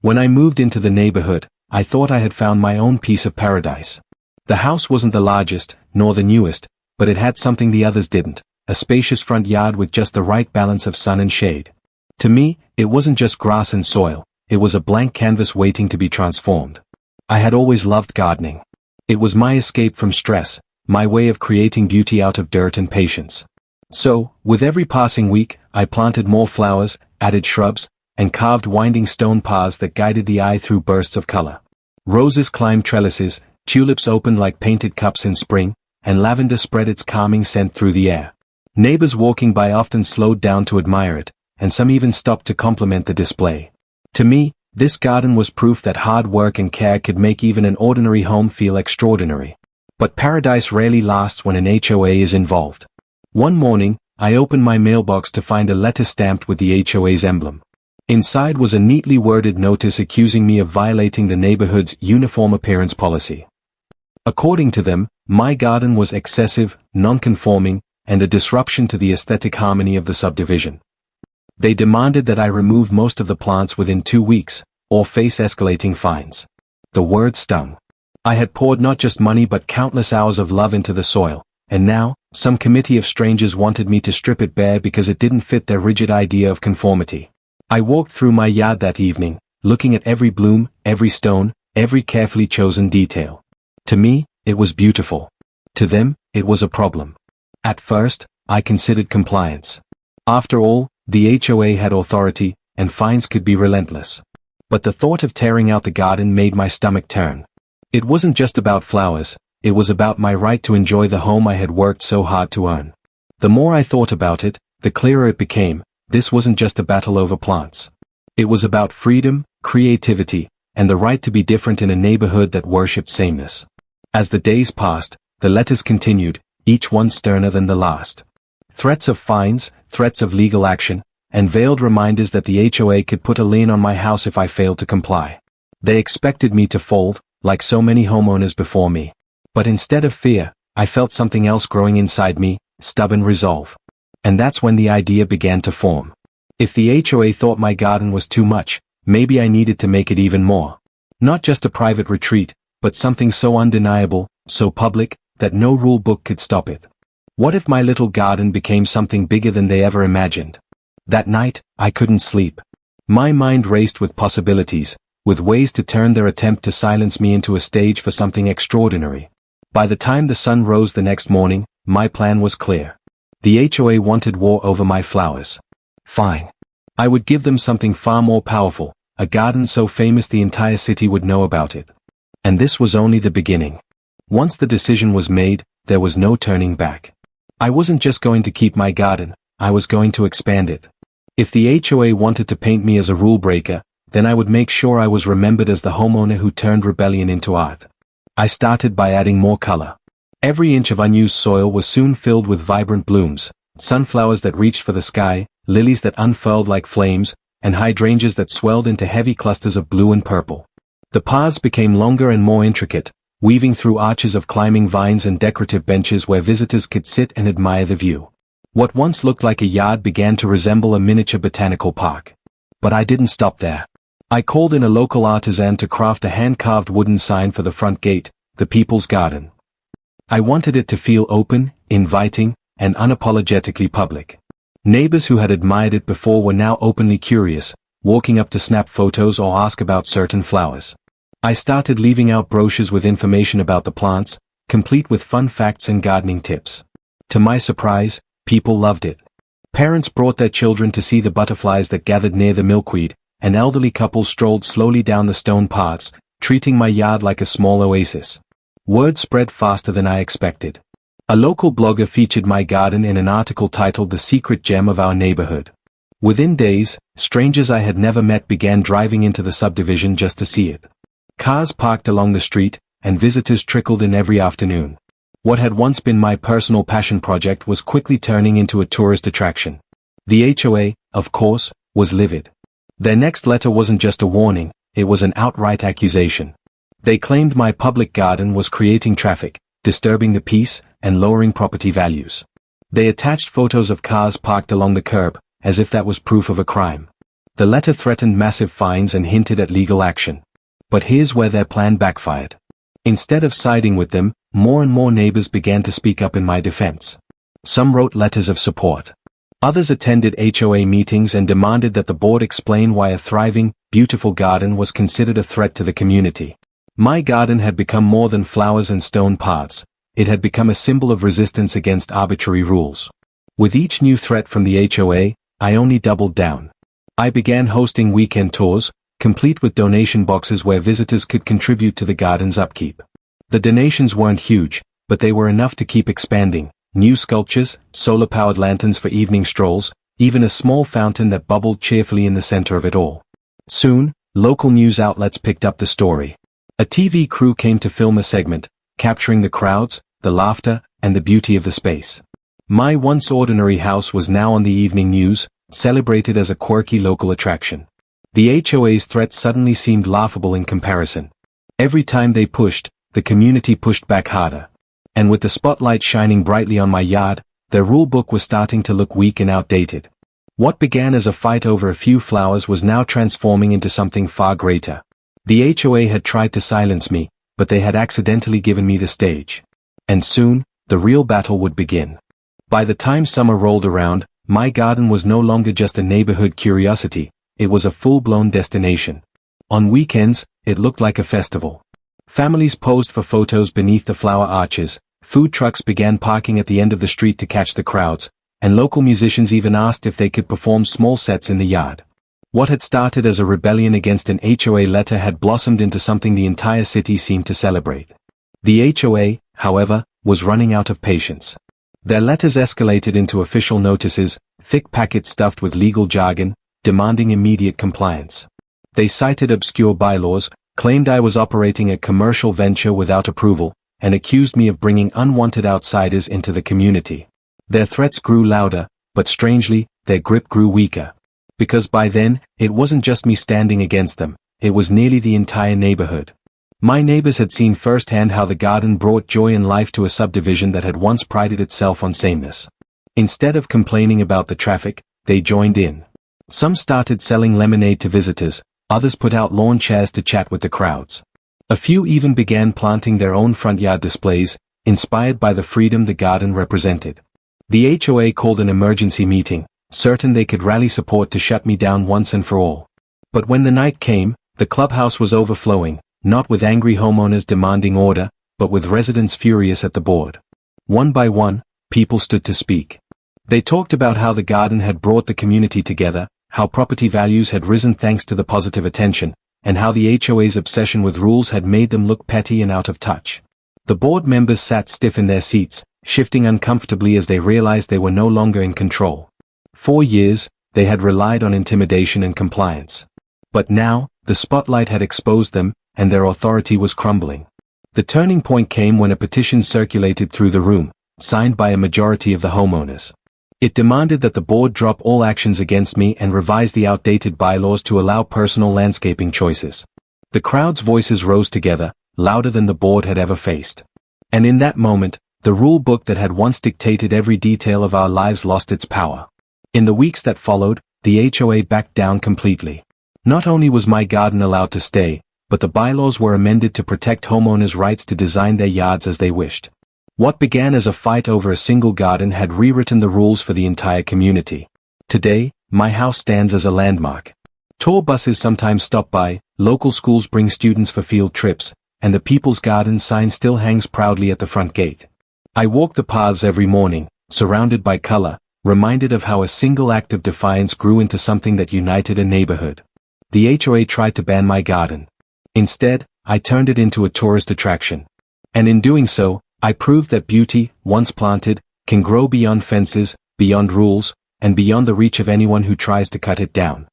When I moved into the neighborhood, I thought I had found my own piece of paradise. The house wasn't the largest, nor the newest, but it had something the others didn't, a spacious front yard with just the right balance of sun and shade. To me, it wasn't just grass and soil, it was a blank canvas waiting to be transformed. I had always loved gardening. It was my escape from stress, my way of creating beauty out of dirt and patience. So, with every passing week, I planted more flowers, added shrubs, and carved winding stone paths that guided the eye through bursts of color. Roses climbed trellises, tulips opened like painted cups in spring, and lavender spread its calming scent through the air. Neighbors walking by often slowed down to admire it, and some even stopped to compliment the display. To me, this garden was proof that hard work and care could make even an ordinary home feel extraordinary. But paradise rarely lasts when an HOA is involved. One morning, I opened my mailbox to find a letter stamped with the HOA's emblem. Inside was a neatly worded notice accusing me of violating the neighborhood's uniform appearance policy. According to them, my garden was excessive, non-conforming, and a disruption to the aesthetic harmony of the subdivision. They demanded that I remove most of the plants within 2 weeks, or face escalating fines. The word stung. I had poured not just money but countless hours of love into the soil, and now, some committee of strangers wanted me to strip it bare because it didn't fit their rigid idea of conformity. I walked through my yard that evening, looking at every bloom, every stone, every carefully chosen detail. To me, it was beautiful. To them, it was a problem. At first, I considered compliance. After all, the HOA had authority, and fines could be relentless. But the thought of tearing out the garden made my stomach turn. It wasn't just about flowers, it was about my right to enjoy the home I had worked so hard to earn. The more I thought about it, the clearer it became, this wasn't just a battle over plants. It was about freedom, creativity, and the right to be different in a neighborhood that worshipped sameness. As the days passed, the letters continued, each one sterner than the last. Threats of fines, threats of legal action, and veiled reminders that the HOA could put a lien on my house if I failed to comply. They expected me to fold, like so many homeowners before me. But instead of fear, I felt something else growing inside me, stubborn resolve. And that's when the idea began to form. If the HOA thought my garden was too much, maybe I needed to make it even more. Not just a private retreat, but something so undeniable, so public, that no rule book could stop it. What if my little garden became something bigger than they ever imagined? That night, I couldn't sleep. My mind raced with possibilities, with ways to turn their attempt to silence me into a stage for something extraordinary. By the time the sun rose the next morning, my plan was clear. The HOA wanted war over my flowers. Fine. I would give them something far more powerful, a garden so famous the entire city would know about it. And this was only the beginning. Once the decision was made, there was no turning back. I wasn't just going to keep my garden, I was going to expand it. If the HOA wanted to paint me as a rule breaker, then I would make sure I was remembered as the homeowner who turned rebellion into art. I started by adding more color. Every inch of unused soil was soon filled with vibrant blooms, sunflowers that reached for the sky, lilies that unfurled like flames, and hydrangeas that swelled into heavy clusters of blue and purple. The paths became longer and more intricate, weaving through arches of climbing vines and decorative benches where visitors could sit and admire the view. What once looked like a yard began to resemble a miniature botanical park. But I didn't stop there. I called in a local artisan to craft a hand-carved wooden sign for the front gate, the People's Garden. I wanted it to feel open, inviting, and unapologetically public. Neighbors who had admired it before were now openly curious, walking up to snap photos or ask about certain flowers. I started leaving out brochures with information about the plants, complete with fun facts and gardening tips. To my surprise, people loved it. Parents brought their children to see the butterflies that gathered near the milkweed, and elderly couples strolled slowly down the stone paths, treating my yard like a small oasis. Word spread faster than I expected. A local blogger featured my garden in an article titled "The Secret Gem of Our Neighborhood." Within days, strangers I had never met began driving into the subdivision just to see it. Cars parked along the street, and visitors trickled in every afternoon. What had once been my personal passion project was quickly turning into a tourist attraction. The HOA, of course, was livid. Their next letter wasn't just a warning, it was an outright accusation. They claimed my public garden was creating traffic, disturbing the peace, and lowering property values. They attached photos of cars parked along the curb, as if that was proof of a crime. The letter threatened massive fines and hinted at legal action. But here's where their plan backfired. Instead of siding with them, more and more neighbors began to speak up in my defense. Some wrote letters of support. Others attended HOA meetings and demanded that the board explain why a thriving, beautiful garden was considered a threat to the community. My garden had become more than flowers and stone paths. It had become a symbol of resistance against arbitrary rules. With each new threat from the HOA, I only doubled down. I began hosting weekend tours, complete with donation boxes where visitors could contribute to the garden's upkeep. The donations weren't huge, but they were enough to keep expanding. New sculptures, solar-powered lanterns for evening strolls, even a small fountain that bubbled cheerfully in the center of it all. Soon, local news outlets picked up the story. A TV crew came to film a segment, capturing the crowds, the laughter, and the beauty of the space. My once ordinary house was now on the evening news, celebrated as a quirky local attraction. The HOA's threats suddenly seemed laughable in comparison. Every time they pushed, the community pushed back harder. And with the spotlight shining brightly on my yard, their rule book was starting to look weak and outdated. What began as a fight over a few flowers was now transforming into something far greater. The HOA had tried to silence me, but they had accidentally given me the stage. And soon, the real battle would begin. By the time summer rolled around, my garden was no longer just a neighborhood curiosity, it was a full-blown destination. On weekends, it looked like a festival. Families posed for photos beneath the flower arches, food trucks began parking at the end of the street to catch the crowds, and local musicians even asked if they could perform small sets in the yard. What had started as a rebellion against an HOA letter had blossomed into something the entire city seemed to celebrate. The HOA, however, was running out of patience. Their letters escalated into official notices, thick packets stuffed with legal jargon, demanding immediate compliance. They cited obscure bylaws, claimed I was operating a commercial venture without approval, and accused me of bringing unwanted outsiders into the community. Their threats grew louder, but strangely, their grip grew weaker. Because by then, it wasn't just me standing against them, it was nearly the entire neighborhood. My neighbors had seen firsthand how the garden brought joy and life to a subdivision that had once prided itself on sameness. Instead of complaining about the traffic, they joined in. Some started selling lemonade to visitors, others put out lawn chairs to chat with the crowds. A few even began planting their own front yard displays, inspired by the freedom the garden represented. The HOA called an emergency meeting, certain they could rally support to shut me down once and for all. But when the night came, the clubhouse was overflowing, not with angry homeowners demanding order, but with residents furious at the board. One by one, people stood to speak. They talked about how the garden had brought the community together, how property values had risen thanks to the positive attention, and how the HOA's obsession with rules had made them look petty and out of touch. The board members sat stiff in their seats, shifting uncomfortably as they realized they were no longer in control. For years, they had relied on intimidation and compliance. But now, the spotlight had exposed them, and their authority was crumbling. The turning point came when a petition circulated through the room, signed by a majority of the homeowners. It demanded that the board drop all actions against me and revise the outdated bylaws to allow personal landscaping choices. The crowd's voices rose together, louder than the board had ever faced. And in that moment, the rule book that had once dictated every detail of our lives lost its power. In the weeks that followed, the HOA backed down completely. Not only was my garden allowed to stay, but the bylaws were amended to protect homeowners' rights to design their yards as they wished. What began as a fight over a single garden had rewritten the rules for the entire community. Today, my house stands as a landmark. Tour buses sometimes stop by, local schools bring students for field trips, and the People's Garden sign still hangs proudly at the front gate. I walk the paths every morning, surrounded by color, reminded of how a single act of defiance grew into something that united a neighborhood. The HOA tried to ban my garden. Instead, I turned it into a tourist attraction. And in doing so, I proved that beauty, once planted, can grow beyond fences, beyond rules, and beyond the reach of anyone who tries to cut it down.